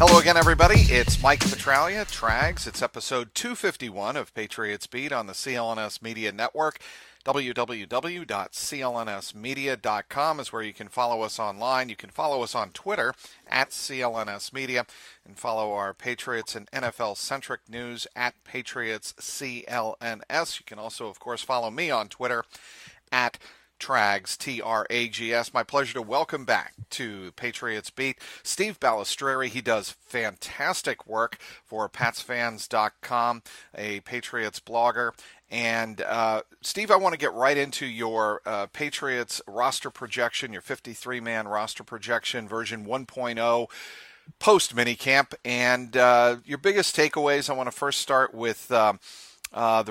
Hello again, everybody. It's Mike Petralia, Trags. It's episode 251 of Patriots Beat on the CLNS Media Network. www.clnsmedia.com is where you can follow us online. You can follow us on Twitter at CLNS Media and follow our Patriots and NFL-centric news at Patriots CLNS. You can also, of course, follow me on Twitter at Trags, T-R-A-G-S. My pleasure to welcome back to Patriots Beat Steve Balestrieri. He does fantastic work for PatsFans.com, a Patriots blogger. And Steve, I want to get right into your Patriots roster projection, your 53-man roster projection, version 1.0, post-minicamp. And your biggest takeaways, I want to first start with the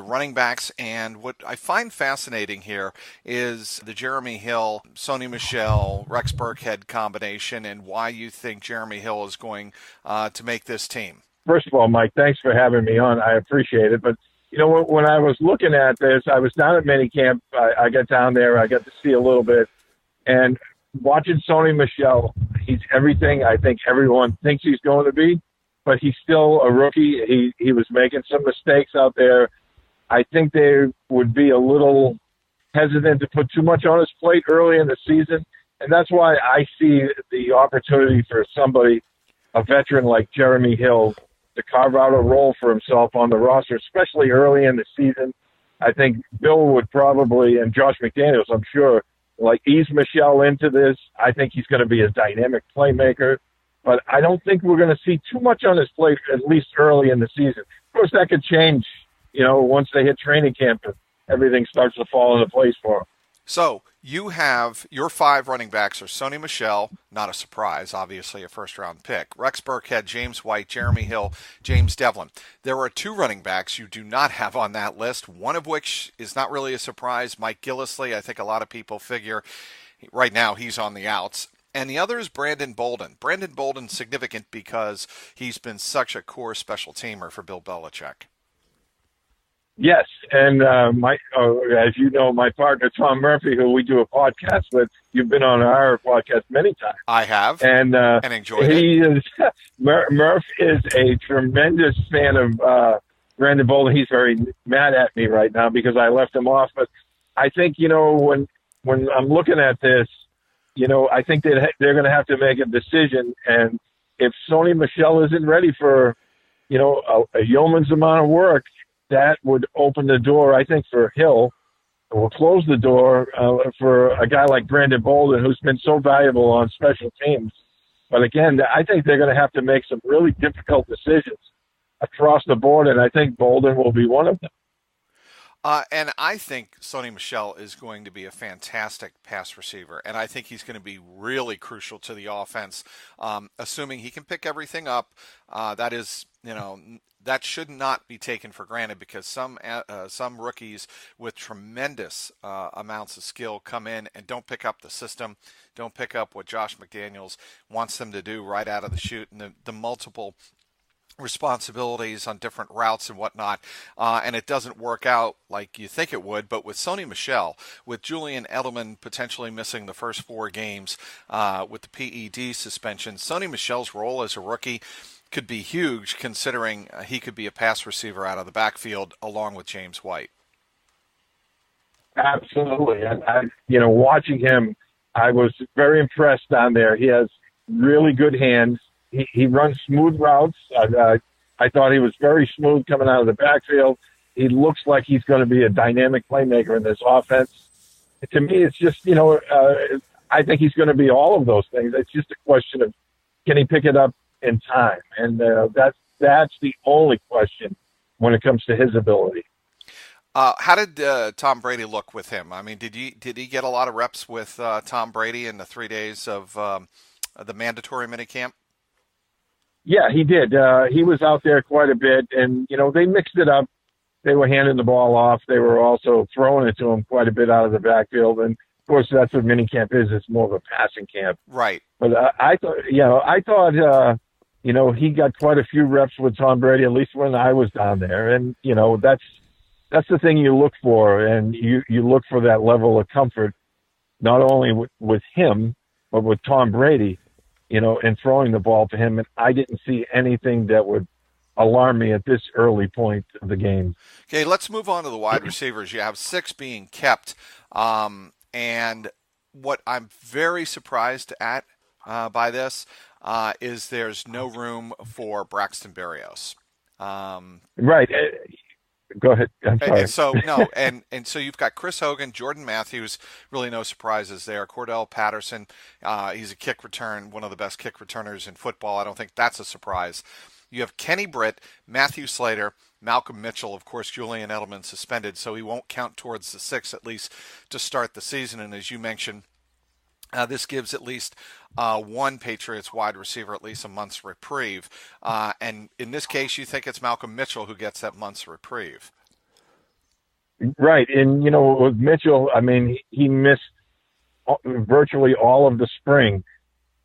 running backs, and what I find fascinating here is the Jeremy Hill, Sony Michel, Rex Burkhead combination, and why you think Jeremy Hill is going to make this team. First of all, Mike, thanks for having me on. I appreciate it. But, you know, when I was looking at this, I was down at minicamp. I got down there. I got to see a little bit. And watching Sony Michel, he's everything I think everyone thinks he's going to be. But he's still a rookie. He was making some mistakes out there. I think they would be a little hesitant to put too much on his plate early in the season. And that's why I see the opportunity for somebody, a veteran like Jeremy Hill, to carve out a role for himself on the roster, especially early in the season. I think Bill would probably, and Josh McDaniels, I'm sure, like ease Michel into this. I think he's going to be a dynamic playmaker. But I don't think we're going to see too much on his plate, at least early in the season. Of course, that could change, you know, once they hit training camp and everything starts to fall into place for them. So you have your 5 running backs are Sony Michel, not a surprise, obviously a first-round pick, Rex Burkhead, James White, Jeremy Hill, James Devlin. There are 2 running backs you do not have on that list, one of which is not really a surprise, Mike Gillislee. I think a lot of people figure right now he's on the outs. And the other is Brandon Bolden. Brandon Bolden's significant because he's been such a core special teamer for Bill Belichick. Yes, and as you know, my partner Tom Murphy, who we do a podcast with, you've been on our podcast many times. I have, and enjoyed it. Murph is a tremendous fan of Brandon Bolden. He's very mad at me right now because I left him off. But I think, you know, when I'm looking at this, you know, I think that they're going to have to make a decision. And if Sony Michel isn't ready for, you know, a yeoman's amount of work, that would open the door, I think, for Hill. It will close the door for a guy like Brandon Bolden, who's been so valuable on special teams. But again, I think they're going to have to make some really difficult decisions across the board, and I think Bolden will be one of them. And I think Sony Michel is going to be a fantastic pass receiver, and I think he's going to be really crucial to the offense, assuming he can pick everything up. That is, you know, that should not be taken for granted because some rookies with tremendous amounts of skill come in and don't pick up the system, don't pick up what Josh McDaniels wants them to do right out of the chute, and the multiple responsibilities on different routes and whatnot, and it doesn't work out like you think it would. But with Sony Michel, with Julian Edelman potentially missing the first 4 games with the PED suspension, Sony Michel's role as a rookie could be huge, considering he could be a pass receiver out of the backfield along with James White. Absolutely. And you know, watching him, I was very impressed down there. He has really good hands. He runs smooth routes. I thought he was very smooth coming out of the backfield. He looks like he's going to be a dynamic playmaker in this offense. To me, it's just, you know, I think he's going to be all of those things. It's just a question of, can he pick it up in time? And that's the only question when it comes to his ability. How did Tom Brady look with him? I mean, did he get a lot of reps with Tom Brady in the 3 days of the mandatory minicamp? Yeah, he did. He was out there quite a bit, and, you know, they mixed it up. They were handing the ball off. They were also throwing it to him quite a bit out of the backfield. And, of course, that's what minicamp is. It's more of a passing camp. Right. But I thought, you know, he got quite a few reps with Tom Brady, at least when I was down there. And, you know, that's the thing you look for, and you look for that level of comfort, not only with him, but with Tom Brady. and throwing the ball to him. And I didn't see anything that would alarm me at this early point of the game. Okay, let's move on to the wide receivers. You have 6 being kept. And what I'm very surprised at by this is there's no room for Braxton Berrios. Right. Go ahead. I'm sorry. So you've got Chris Hogan, Jordan Matthews, really no surprises there. Cordell Patterson, he's a kick return, one of the best kick returners in football. I don't think that's a surprise. You have Kenny Britt, Matthew Slater, Malcolm Mitchell, of course, Julian Edelman suspended, so he won't count towards the 6 at least to start the season. And as you mentioned, this gives at least one Patriots wide receiver at least a month's reprieve. And in this case, you think it's Malcolm Mitchell who gets that month's reprieve. Right. And, with Mitchell, I mean, he missed virtually all of the spring.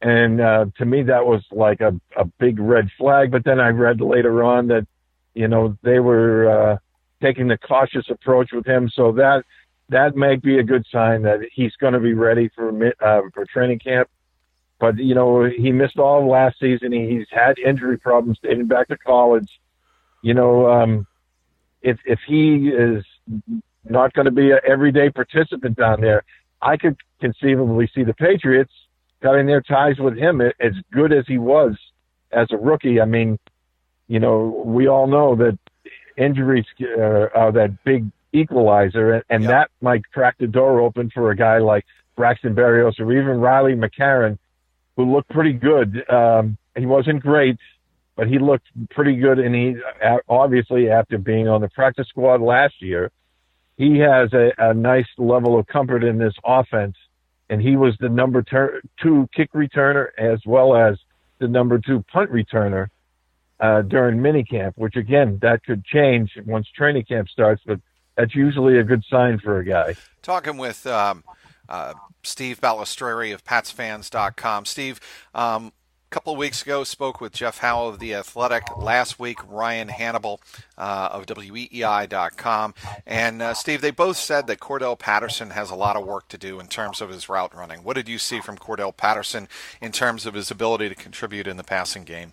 And to me, that was like a big red flag. But then I read later on that, they were taking the cautious approach with him. So that may be a good sign that he's going to be ready for training camp. But, he missed all of last season. He's had injury problems dating back to college. If he is not going to be an everyday participant down there, I could conceivably see the Patriots cutting their ties with him as good as he was as a rookie. I mean, we all know that injuries are that big equalizer, and that might crack the door open for a guy like Braxton Berrios or even Riley McCarron, who looked pretty good. He wasn't great, but he looked pretty good, and he obviously, after being on the practice squad last year, he has a nice level of comfort in this offense, and he was the number 2 kick returner as well as the number 2 punt returner during minicamp, which, again, that could change once training camp starts, but that's usually a good sign for a guy. Talking with Steve Balestrieri of PatsFans.com. Steve, a couple of weeks ago spoke with Jeff Howe of The Athletic. Last week, Ryan Hannibal of WEEI.com. And, Steve, they both said that Cordell Patterson has a lot of work to do in terms of his route running. What did you see from Cordell Patterson in terms of his ability to contribute in the passing game?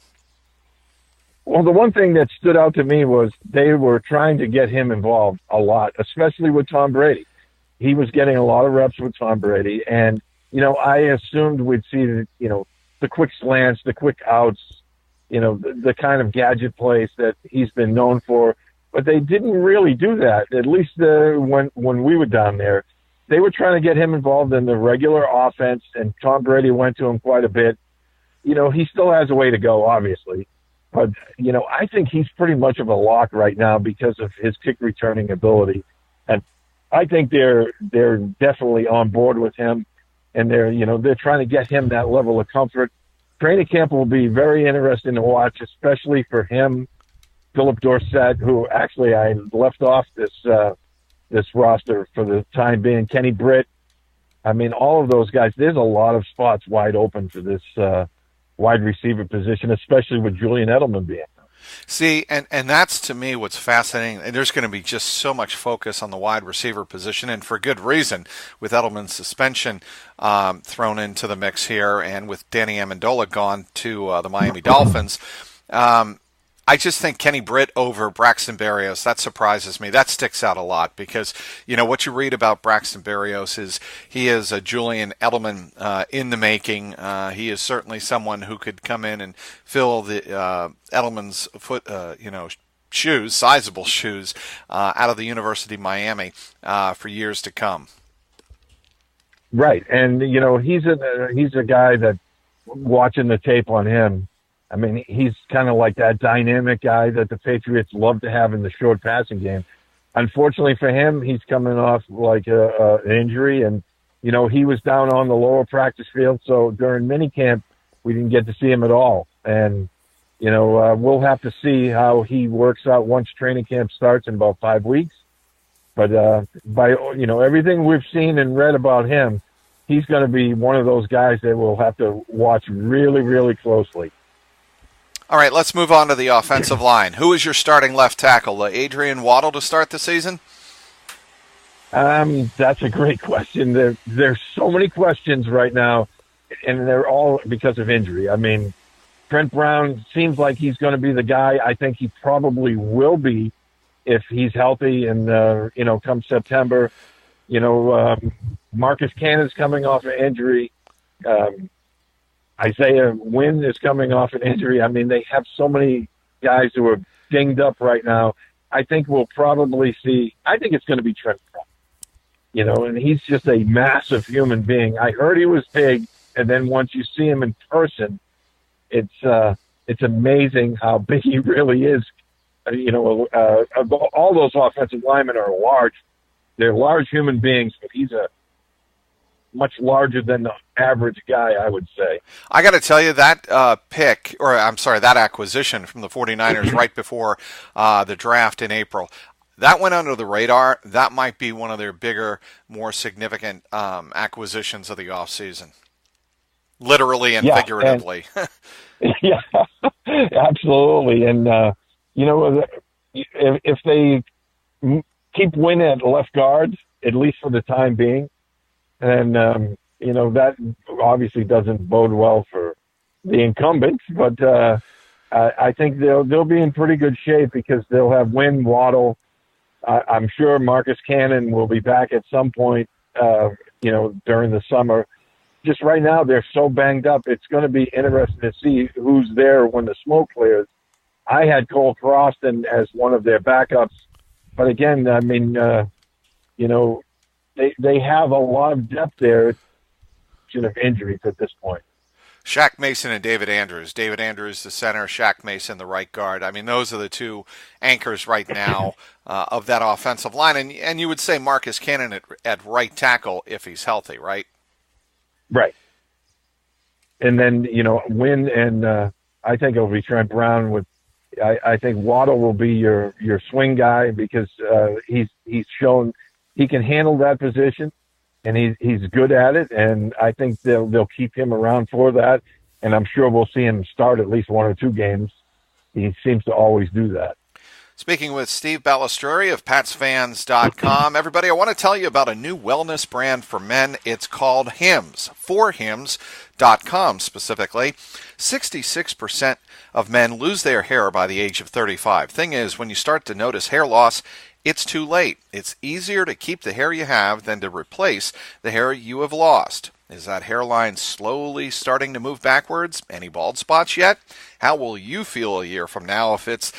Well, the one thing that stood out to me was they were trying to get him involved a lot, especially with Tom Brady. He was getting a lot of reps with Tom Brady, and, I assumed we'd see, the quick slants, the quick outs, the kind of gadget plays that he's been known for, but they didn't really do that, at least when we were down there. They were trying to get him involved in the regular offense, and Tom Brady went to him quite a bit. He still has a way to go, obviously. But, I think he's pretty much of a lock right now because of his kick returning ability. And I think they're definitely on board with him, and they're trying to get him that level of comfort. Training camp will be very interesting to watch, especially for him, Philip Dorsett, who actually I left off this roster for the time being, Kenny Britt. I mean, all of those guys, there's a lot of spots wide open for this wide receiver position, especially with Julian Edelman being. See, and that's to me what's fascinating. And there's going to be just so much focus on the wide receiver position, and for good reason, with Edelman's suspension thrown into the mix here, and with Danny Amendola gone to the Miami Dolphins. I just think Kenny Britt over Braxton Berrios, that surprises me. That sticks out a lot because, what you read about Braxton Berrios is he is a Julian Edelman in the making. He is certainly someone who could come in and fill the Edelman's shoes, sizable shoes, out of the University of Miami for years to come. Right, and he's a guy that, watching the tape on him, I mean, he's kind of like that dynamic guy that the Patriots love to have in the short passing game. Unfortunately for him, he's coming off like an injury, and he was down on the lower practice field. So during minicamp, we didn't get to see him at all. And we'll have to see how he works out once training camp starts in about 5 weeks. But by everything we've seen and read about him, he's going to be one of those guys that we'll have to watch really, really closely. All right, let's move on to the offensive line. Who is your starting left tackle? Adrian Waddle to start the season? That's a great question. There's so many questions right now, and they're all because of injury. I mean, Trent Brown seems like he's going to be the guy. I think he probably will be if he's healthy and, come September. Marcus Cannon's coming off an injury. Isaiah Wynn is coming off an injury. I mean, they have so many guys who are dinged up right now. I think we'll probably see – I think it's going to be Trent Brown, and he's just a massive human being. I heard he was big, and then once you see him in person, it's amazing how big he really is. All those offensive linemen are large. They're large human beings, but he's a much larger than the average guy, I would say. I got to tell you, that that acquisition from the 49ers right before the draft in April, that went under the radar. That might be one of their bigger, more significant acquisitions of the offseason, literally and figuratively. Yeah, absolutely. And, if they keep winning at left guard, at least for the time being, and, that obviously doesn't bode well for the incumbents, but I think they'll be in pretty good shape because they'll have Wynn, Waddle. I'm sure Marcus Cannon will be back at some point, during the summer. Just right now, they're so banged up. It's going to be interesting to see who's there when the smoke clears. I had Cole Croston as one of their backups. But again, I mean, they have a lot of depth there of injuries at this point. Shaq Mason and David Andrews. David Andrews, the center, Shaq Mason, the right guard. I mean, those are the two anchors right now of that offensive line. And you would say Marcus Cannon at right tackle if he's healthy, right? Right. And then, Wynn and I think it'll be Trent Brown with I think Waddle will be your swing guy because he's shown he can handle that position and he's good at it, and I think they'll keep him around for that, and I'm sure we'll see him start at least one or two games. He seems to always do that. Speaking with Steve Balestrieri of PatsFans.com. Everybody, I want to tell you about a new wellness brand for men. It's called Hims, for Hims.com specifically. 66% of men lose their hair by the age of 35. Thing is, when you start to notice hair loss, it's too late. It's easier to keep the hair you have than to replace the hair you have lost. Is that hairline slowly starting to move backwards? Any bald spots yet? How will you feel a year from now if it's,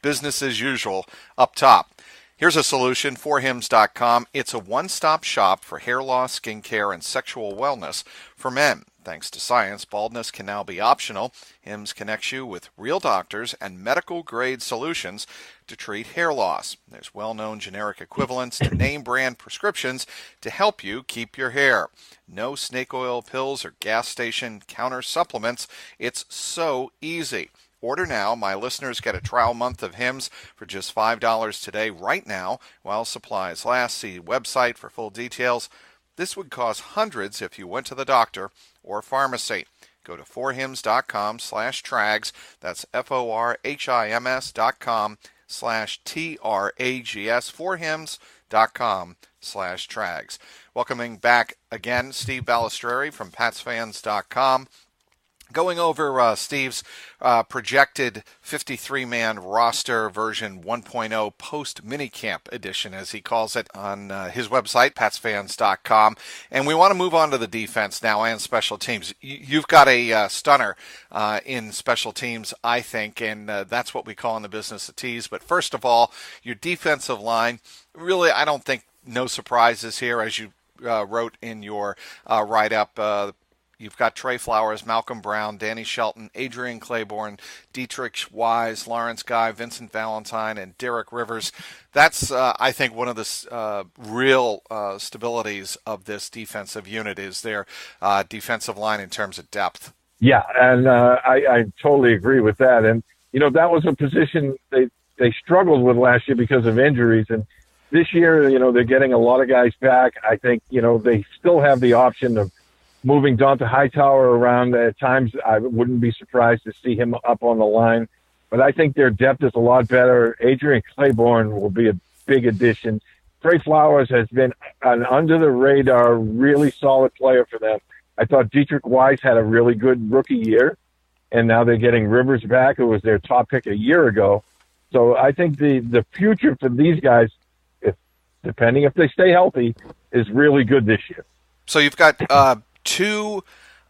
business as usual up top? Here's a solution for Hims.com. It's a one-stop shop for hair loss, skincare, and sexual wellness for men. Thanks to science, baldness can now be optional. Hims connects you with real doctors and medical-grade solutions to treat hair loss. There's well-known generic equivalents to name-brand prescriptions to help you keep your hair. No snake oil pills or gas station counter supplements. It's so easy. Order now. My listeners get a trial month of Hims for just $5 today, right now, while supplies last. See website for full details. This would cost hundreds if you went to the doctor or pharmacy. Go to forhims.com/trags. That's forhims.com/trags. forhims.com/trags. Welcoming back again, Steve Balestrieri from PatsFans.com. Going over Steve's projected 53-man roster version 1.0 post-minicamp edition, as he calls it, on his website, patsfans.com. And we want to move on to the defense now and special teams. You've got a stunner in special teams, I think, and that's what we call in the business a tease. But first of all, your defensive line, really, I don't think no surprises here, as you wrote in your write-up. You've got Trey Flowers, Malcolm Brown, Danny Shelton, Adrian Claiborne, Dietrich Wise, Lawrence Guy, Vincent Valentine, and Derek Rivers. That's, I think, one of the real stabilities of this defensive unit is their defensive line in terms of depth. Yeah, and I totally agree with that. And, that was a position they struggled with last year because of injuries. And this year, they're getting a lot of guys back. I think, they still have the option of moving Dante Hightower around at times. I wouldn't be surprised to see him up on the line. But I think their depth is a lot better. Adrian Claiborne will be a big addition. Trey Flowers has been an under-the-radar, really solid player for them. I thought Dietrich Wise had a really good rookie year, and now they're getting Rivers back, who was their top pick a year ago. So I think the future for these guys, depending if they stay healthy, is really good this year. So you've got two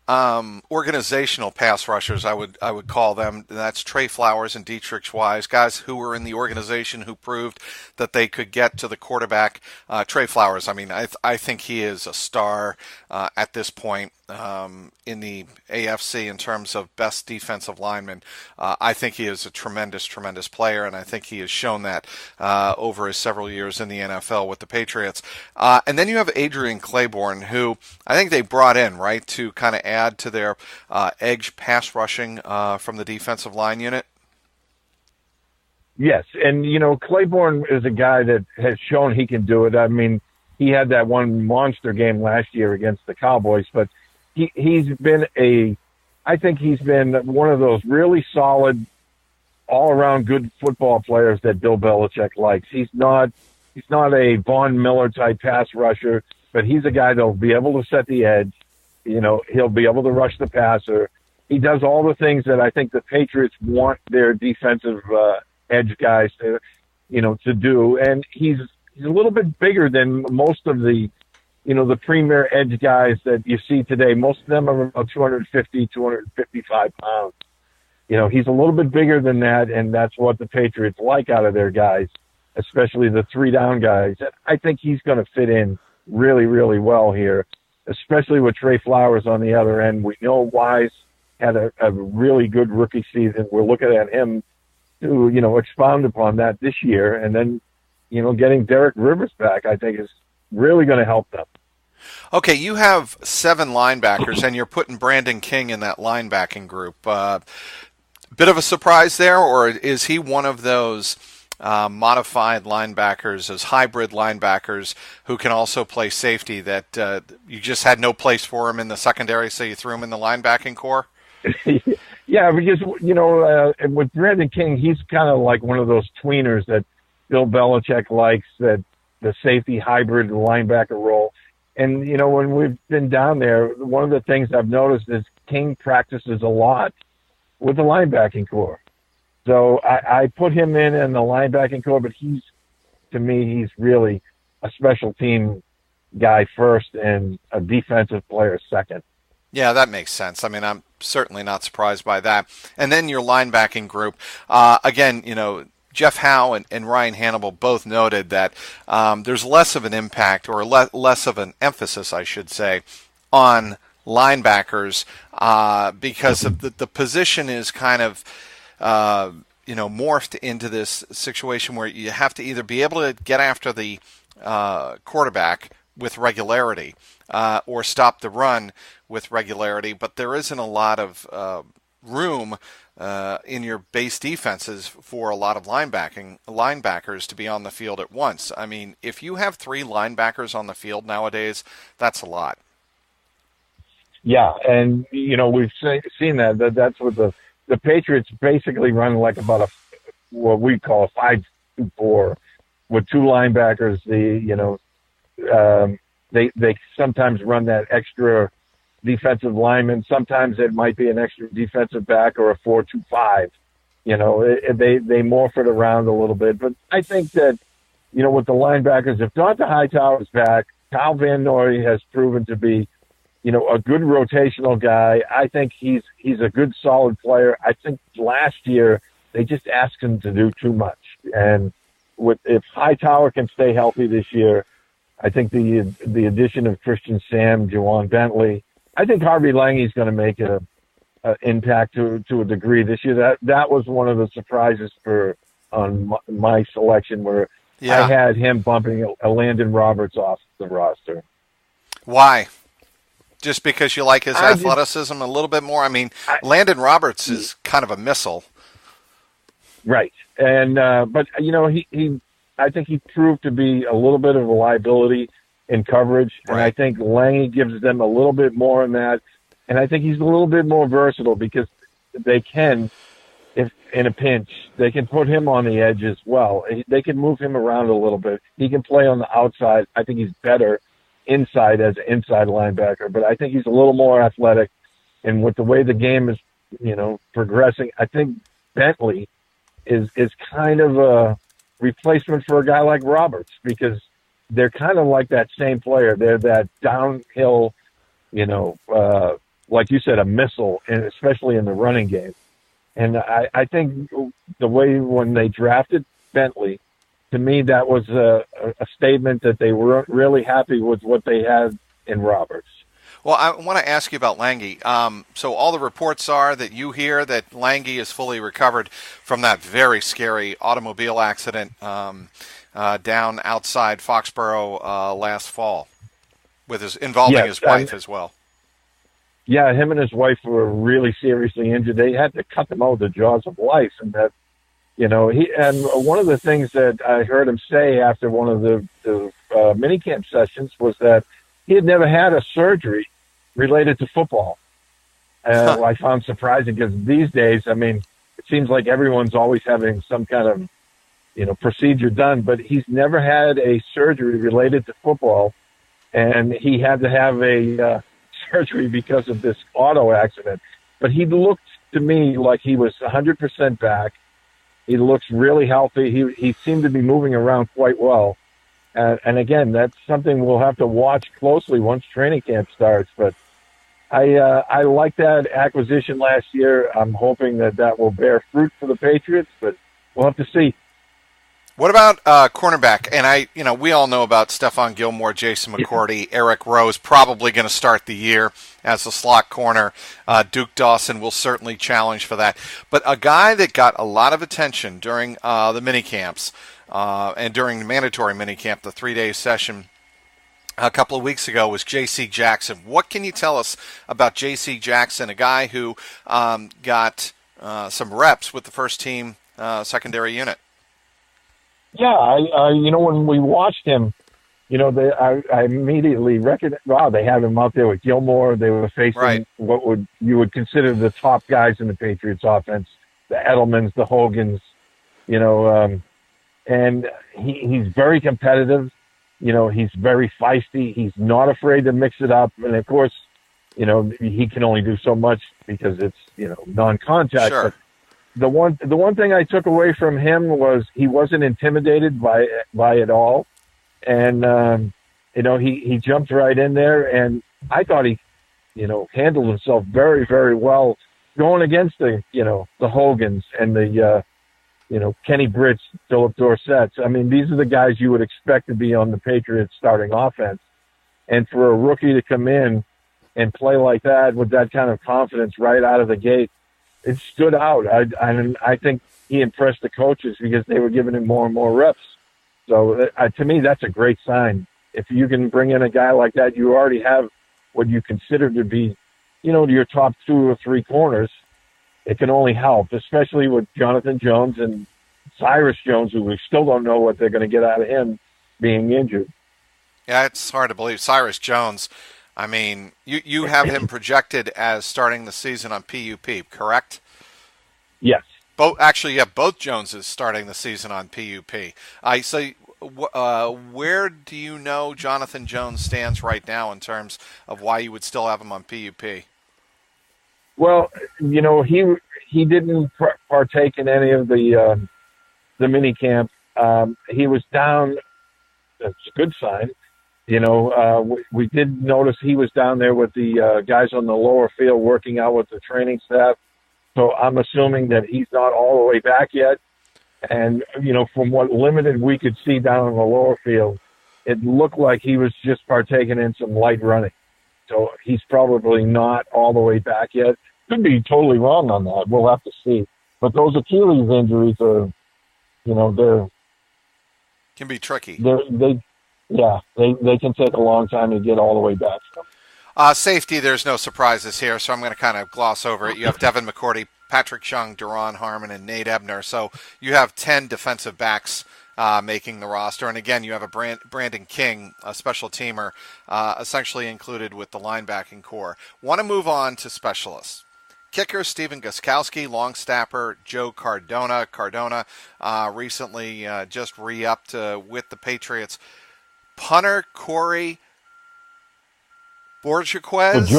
organizational pass rushers, I would call them. That's Trey Flowers and Dietrich Wise, guys who were in the organization who proved that they could get to the quarterback. Trey Flowers, I mean, I think he is a star at this point in the AFC in terms of best defensive lineman. I think he is a tremendous, tremendous player, and I think he has shown that over his several years in the NFL with the Patriots. And then you have Adrian Claiborne, who I think they brought in, right, to kind of add to their edge pass rushing from the defensive line unit. Yes, and, Claiborne is a guy that has shown he can do it. I mean, he had that one monster game last year against the Cowboys, but he's been I think he's been one of those really solid, all-around good football players that Bill Belichick likes. He's not a Von Miller type pass rusher, but he's a guy that'll be able to set the edge. He'll be able to rush the passer. He does all the things that I think the Patriots want their defensive edge guys to do. And he's a little bit bigger than most of the premier edge guys that you see today. Most of them are about 250, 255 pounds. He's a little bit bigger than that, and that's what the Patriots like out of their guys, especially the three-down guys. I think he's going to fit in really, really well here, especially with Trey Flowers on the other end. We know Wise had a really good rookie season. We're looking at him to, expound upon that this year. And then, getting Derek Rivers back, I think, is really going to help them. Okay, you have 7 linebackers, and you're putting Brandon King in that linebacking group. Bit of a surprise there, or is he one of those modified linebackers, as hybrid linebackers who can also play safety that you just had no place for him in the secondary, so you threw him in the linebacking core? Yeah, because, with Brandon King, he's kind of like one of those tweeners that Bill Belichick likes, that the safety hybrid linebacker role. And, when we've been down there, one of the things I've noticed is King practices a lot with the linebacking core. So I put him in the linebacking core, but to me, he's really a special team guy first and a defensive player second. Yeah, that makes sense. I mean, I'm certainly not surprised by that. And then your linebacking group, again, Jeff Howe and Ryan Hannibal both noted that there's less of an impact, or less of an emphasis, I should say, on linebackers because of the position is kind of morphed into this situation where you have to either be able to get after the quarterback with regularity or stop the run with regularity, but there isn't a lot of room in your base defenses for a lot of linebackers to be on the field at once. I mean, if you have 3 linebackers on the field nowadays, that's a lot. Yeah, and we've seen that. That's what the Patriots basically run like about what we call a 5-2-4 with 2 linebackers. They sometimes run that extra defensive lineman. Sometimes it might be an extra defensive back or a 4-2-5. They morph it around a little bit. But I think that, with the linebackers, if Donta Hightower's back, Kyle Van Noy has proven to be, a good rotational guy. I think he's a good, solid player. I think last year they just asked him to do too much. And if Hightower can stay healthy this year, I think the addition of Christian Sam, Juwan Bentley, I think Harvey Lange's going to make an impact to a degree this year. That was one of the surprises on my selection, where I had him bumping Landon Roberts off the roster. Why? Just because you like his athleticism a little bit more? I mean, Landon Roberts is kind of a missile. Right. And but, I think he proved to be a little bit of a liability in coverage. And I think Lange gives them a little bit more in that. And I think he's a little bit more versatile, because they can, if in a pinch, they can put him on the edge as well. They can move him around a little bit. He can play on the outside. I think he's better inside as an inside linebacker, but I think he's a little more athletic. And with the way the game is, progressing, I think Bentley is kind of a replacement for a guy like Roberts, because they're kind of like that same player. They're that downhill, like you said, a missile, and especially in the running game. And I think the way when they drafted Bentley, to me, that was a statement that they weren't really happy with what they had in Roberts. Well, I want to ask you about Lange. So all the reports are that you hear that Lange is fully recovered from that very scary automobile accident down outside Foxborough last fall, involving his wife as well. Yeah, him and his wife were really seriously injured. They had to cut them out of the jaws of life, and that, one of the things that I heard him say after one of the minicamp sessions was that he had never had a surgery related to football. I found surprising, because these days, it seems like everyone's always having some kind of, procedure done, but he's never had a surgery related to football, and he had to have a surgery because of this auto accident. But he looked to me like he was 100% back. He looks really healthy. He seemed to be moving around quite well. And again, that's something we'll have to watch closely once training camp starts. But I like that acquisition last year. I'm hoping that will bear fruit for the Patriots, but we'll have to see. What about cornerback? And we all know about Stephon Gilmore, Jason McCourty, Eric Rose probably going to start the year as the slot corner. Duke Dawson will certainly challenge for that. But a guy that got a lot of attention during the minicamps and during the mandatory minicamp, the 3-day session a couple of weeks ago, was J.C. Jackson. What can you tell us about J.C. Jackson, a guy who got some reps with the first team secondary unit? Yeah, when we watched him, I immediately recognized, wow, they had him out there with Gilmore. They were facing what you would consider the top guys in the Patriots offense, the Edelmans, the Hogans, and he's very competitive. He's very feisty. He's not afraid to mix it up. And of course, he can only do so much because it's, non-contact. Sure. But the one thing I took away from him was he wasn't intimidated by it all. And, he jumped right in there, and I thought he, handled himself very, very well going against the Hogans and the, Kenny Britts, Philip Dorsett's. These are the guys you would expect to be on the Patriots starting offense. And for a rookie to come in and play like that with that kind of confidence right out of the gate, it stood out. I think he impressed the coaches because they were giving him more and more reps. So to me, that's a great sign. If you can bring in a guy like that, you already have what you consider to be, your top 2 or 3 corners. It can only help, especially with Jonathan Jones and Cyrus Jones, who we still don't know what they're going to get out of him being injured. Yeah, it's hard to believe. Cyrus Jones, you have him projected as starting the season on PUP, correct? Yes. Both Joneses starting the season on PUP. So where do you know Jonathan Jones stands right now in terms of why you would still have him on PUP? Well, he didn't partake in any of the mini camp. He was down. That's a good sign. We did notice he was down there with the guys on the lower field working out with the training staff. So I'm assuming that he's not all the way back yet. And, from what limited we could see down on the lower field, it looked like he was just partaking in some light running. So he's probably not all the way back yet. Could be totally wrong on that. We'll have to see. But those Achilles injuries are, they're... Can be tricky. They can take a long time to get all the way back from. Safety, there's no surprises here, so I'm going to kind of gloss over it. You have Devin McCourty, Patrick Chung, Deron Harmon, and Nate Ebner. So you have 10 defensive backs making the roster. And again, you have a Brandon King, a special teamer, essentially included with the linebacking core. Want to move on to specialists. Kicker, Stephen Gostkowski. Long snapper, Joe Cardona. Cardona recently just re-upped with the Patriots. Punter, Corey Bojorquez?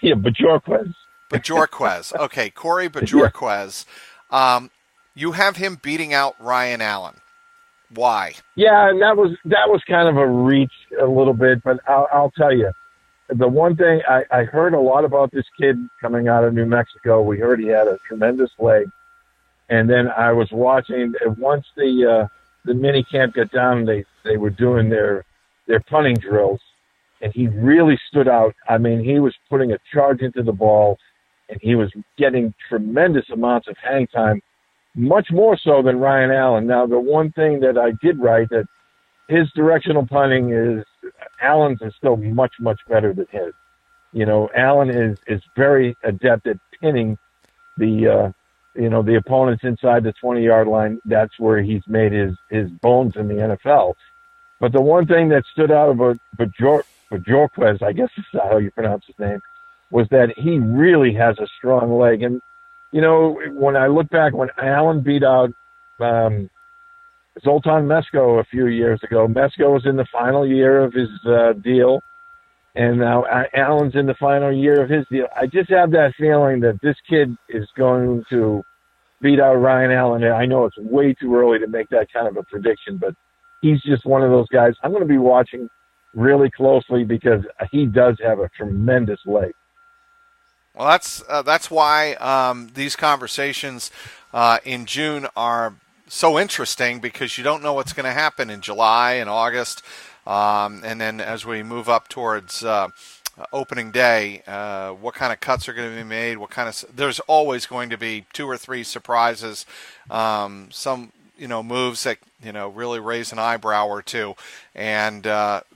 Yeah, Bajorquez. Bajorquez. Okay, Corey Yeah. Bajorquez. You have him beating out Ryan Allen. Why? Yeah, and that was kind of a reach a little bit, but I'll tell you, the one thing I heard a lot about this kid coming out of New Mexico. We heard he had a tremendous leg, and then I was watching once the mini camp got down. They were doing their punting drills, and he really stood out. I mean, he was putting a charge into the ball, and he was getting tremendous amounts of hang time. Much more so than Ryan Allen. Now, the one thing that I did write that his directional punting is Allen's is still much, much better than his. You know, Allen is very adept at pinning the opponents inside the 20-yard line. That's where he's made his bones in the NFL. But the one thing that stood out about Bajorquez, I guess is how you pronounce his name, was that he really has a strong leg. And you know, when I look back, when Allen beat out Zoltan Mesko a few years ago, Mesko was in the final year of his deal, and now Allen's in the final year of his deal. I just have that feeling that this kid is going to beat out Ryan Allen. I know it's way too early to make that kind of a prediction, but he's just one of those guys I'm going to be watching really closely because he does have a tremendous leg. Well, that's why these conversations in June are so interesting, because you don't know what's going to happen in July and August, and then as we move up towards opening day, what kind of cuts are going to be made? There's always going to be 2 or 3 surprises, some moves that really raise an eyebrow or two. And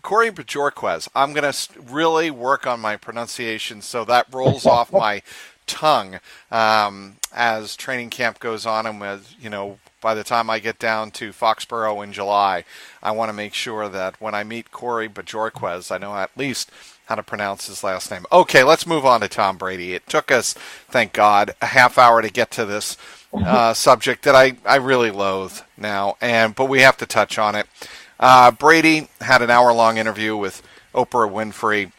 Corey Bajorquez, I'm going to really work on my pronunciation so that rolls off my tongue as training camp goes on, and by the time I get down to Foxborough in July, I want to make sure that when I meet Corey Bajorquez, I know at least how to pronounce his last name. Okay, let's move on to Tom Brady. It took us, thank God, a half hour to get to this subject that I really loathe now, but we have to touch on it. Brady had an hour-long interview with Oprah Winfrey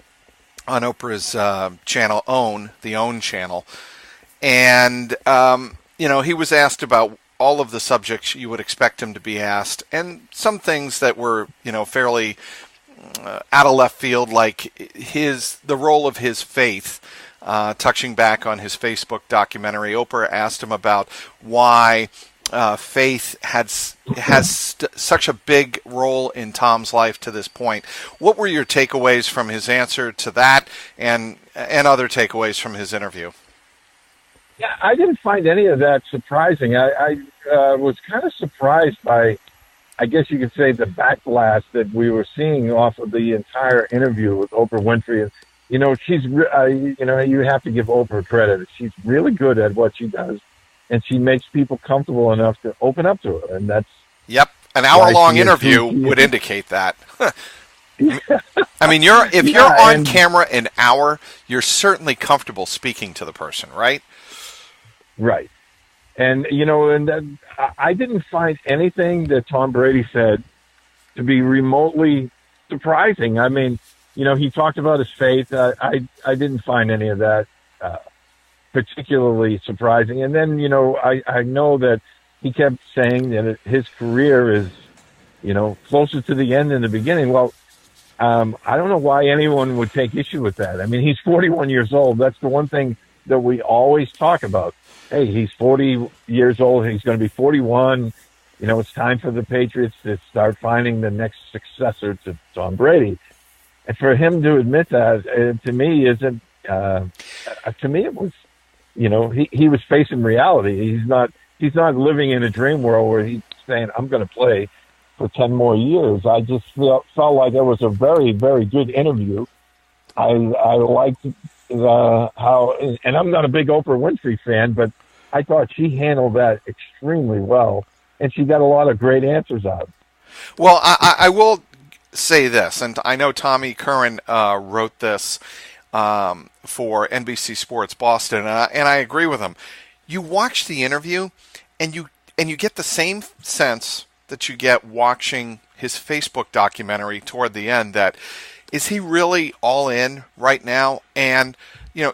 on Oprah's channel, the OWN channel, and he was asked about all of the subjects you would expect him to be asked, and some things that were fairly out of left field, like the role of his faith. Touching back on his Facebook documentary, Oprah asked him about why faith has such a big role in Tom's life to this point. What were your takeaways from his answer to that, and other takeaways from his interview? Yeah, I didn't find any of that surprising. I was kind of surprised by, I guess you could say, the backlash that we were seeing off of the entire interview with Oprah Winfrey. She's, you have to give Oprah credit. She's really good at what she does, and she makes people comfortable enough to open up to her. And that's an hour-long interview would indicate that. I mean, if you're on camera an hour, you're certainly comfortable speaking to the person, right? Right. And I didn't find anything that Tom Brady said to be remotely surprising. I mean, he talked about his faith. I didn't find any of that particularly surprising. And then, I know that he kept saying that his career is, closer to the end than the beginning. Well, I don't know why anyone would take issue with that. I mean, he's 41 years old. That's the one thing that we always talk about. Hey, he's 40 years old. He's going to be 41. It's time for the Patriots to start finding the next successor to Tom Brady. And for him to admit that, to me, isn't. To me, it was, he was facing reality. He's not living in a dream world where he's saying, "I'm going to play for 10 more years." I just felt like it was a very, very good interview. I liked how, and I'm not a big Oprah Winfrey fan, but I thought she handled that extremely well, and she got a lot of great answers out. Well, I will say this, and I know Tommy Curran wrote this for NBC Sports Boston, and I agree with him. You watch the interview, and you get the same sense that you get watching his Facebook documentary toward the end, that is he really all in right now? And,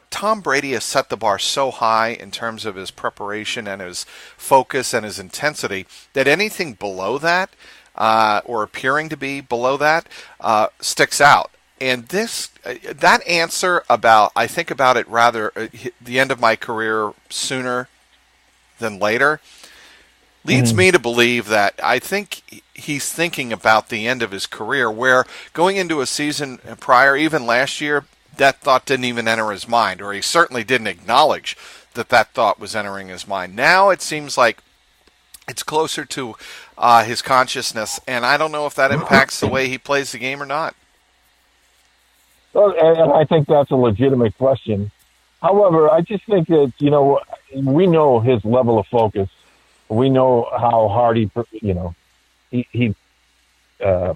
Tom Brady has set the bar so high in terms of his preparation and his focus and his intensity that anything below that, or appearing to be below that, sticks out. And that answer I think about it rather the end of my career sooner than later, leads me to believe that I think he's thinking about the end of his career, where going into a season prior, even last year, that thought didn't even enter his mind, or he certainly didn't acknowledge that thought was entering his mind. Now it seems like it's closer to his consciousness, and I don't know if that impacts the way he plays the game or not. Well, and I think that's a legitimate question. However, I just think that, we know his level of focus. We know how hard he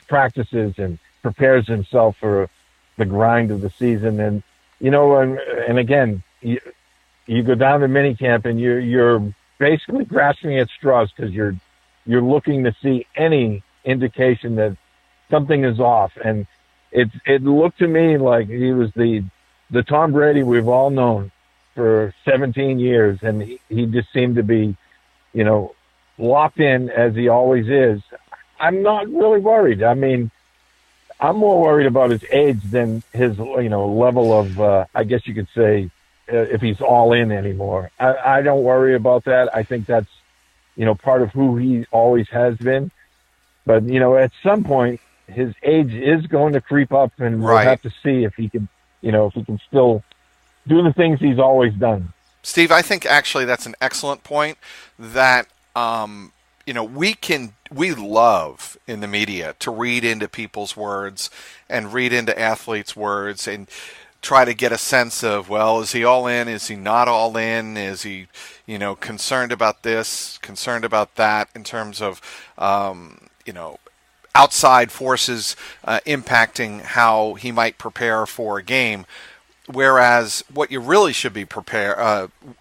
practices and prepares himself for the grind of the season. And, and again, you go down to minicamp and you're basically grasping at straws because you're looking to see any indication that something is off. And it looked to me like he was the Tom Brady we've all known for 17 years, and he just seemed to be, locked in as he always is. I'm not really worried. I mean, I'm more worried about his age than his, level of, I guess you could say, if he's all in anymore. I don't worry about that. I think that's, part of who he always has been. But, at some point, his age is going to creep up, and we'll have to see if he can, if he can still do the things he's always done. Steve, I think actually that's an excellent point that, we love in the media to read into people's words and read into athletes' words and try to get a sense of, well, is he all in? Is he not all in? Is he, concerned about this, concerned about that in terms of, outside forces impacting how he might prepare for a game. Whereas what you really should be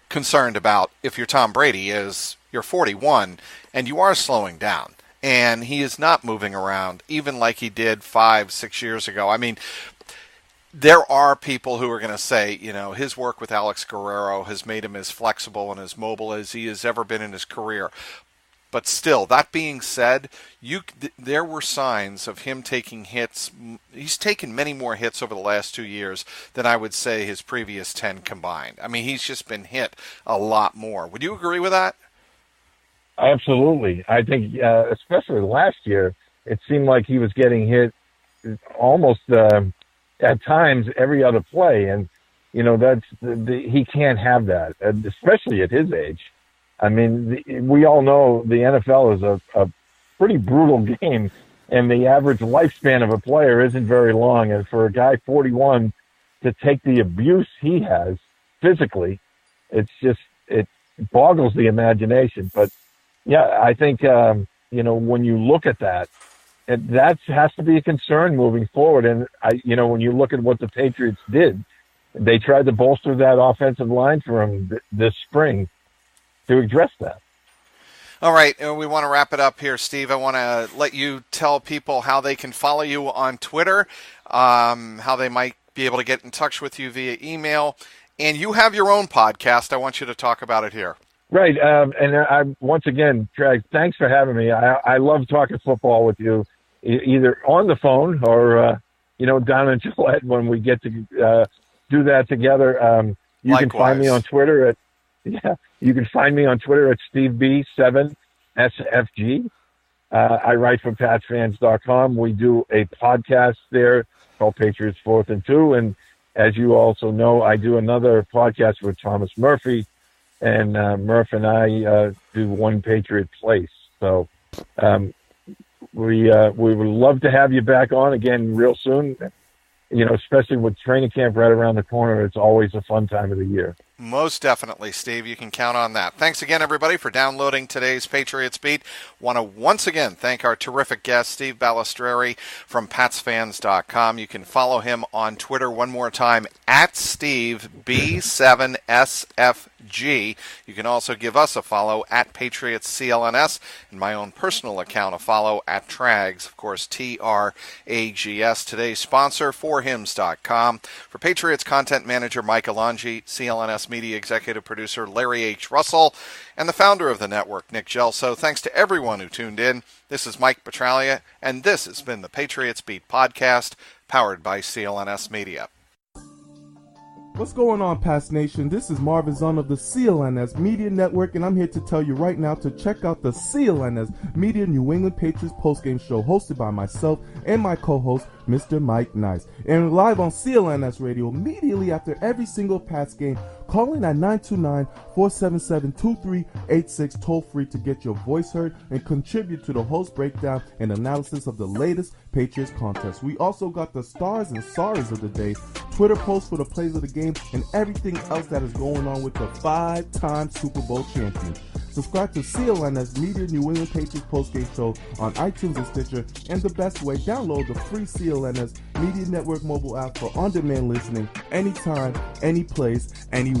concerned about if you're Tom Brady is you're 41 and you are slowing down. And he is not moving around, even like he did 5-6 years ago. I mean, there are people who are going to say, his work with Alex Guerrero has made him as flexible and as mobile as he has ever been in his career. But still, that being said, there were signs of him taking hits. He's taken many more hits over the last 2 years than I would say his previous 10 combined. I mean, he's just been hit a lot more. Would you agree with that? Absolutely. I think, especially last year, it seemed like he was getting hit almost at times every other play. And, he can't have that, especially at his age. I mean, we all know the NFL is a pretty brutal game, and the average lifespan of a player isn't very long. And for a guy 41 to take the abuse he has physically, it boggles the imagination. But yeah, I think, when you look at that, that has to be a concern moving forward. And when you look at what the Patriots did, they tried to bolster that offensive line for him this spring to address that. All right, we want to wrap it up here, Steve. I want to let you tell people how they can follow you on Twitter, how they might be able to get in touch with you via email, and you have your own podcast. I want you to talk about it here. Right, and once again, Trags, thanks for having me. I love talking football with you, either on the phone or down in Gillette when we get to do that together. You Likewise. Can find me on Twitter at SteveB7SFG. I write for PatsFans.com. We do a podcast there called Patriots 4th and 2. And as you also know, I do another podcast with Thomas Murphy. And Murph and I do One Patriot Place. So we would love to have you back on again real soon. Especially with training camp right around the corner, it's always a fun time of the year. Most definitely, Steve. You can count on that. Thanks again, everybody, for downloading today's Patriots Beat. Want to once again thank our terrific guest, Steve Balestrieri from PatsFans.com. You can follow him on Twitter one more time, at SteveB7SFG. You can also give us a follow at PatriotsCLNS, and my own personal account a follow at Trags, of course, TRAGS. Today's sponsor, forhims.com. For Patriots content manager Mike Alonji, CLNS media executive producer Larry H. Russell, and the founder of the network, Nick Gelso. Thanks to everyone who tuned in. This is Mike Petralia, and this has been the Patriots Beat podcast, powered by CLNS Media. What's going on, Pats Nation? This is Marvin Zahn of the CLNS Media Network, and I'm here to tell you right now to check out the CLNS Media New England Patriots postgame show hosted by myself and my co-host, Mr. Mike Nice. And live on CLNS Radio immediately after every single Pats game. Call in at 929-477-2386 toll-free to get your voice heard and contribute to the host breakdown and analysis of the latest Patriots contest. We also got the stars and sorries of the day, Twitter posts for the plays of the game, and everything else that is going on with the 5-time Super Bowl champion. Subscribe to CLNS Media New England Patriots postgame show on iTunes and Stitcher, and the best way, download the free CLNS Media Network mobile app for on-demand listening anytime, any place, anywhere.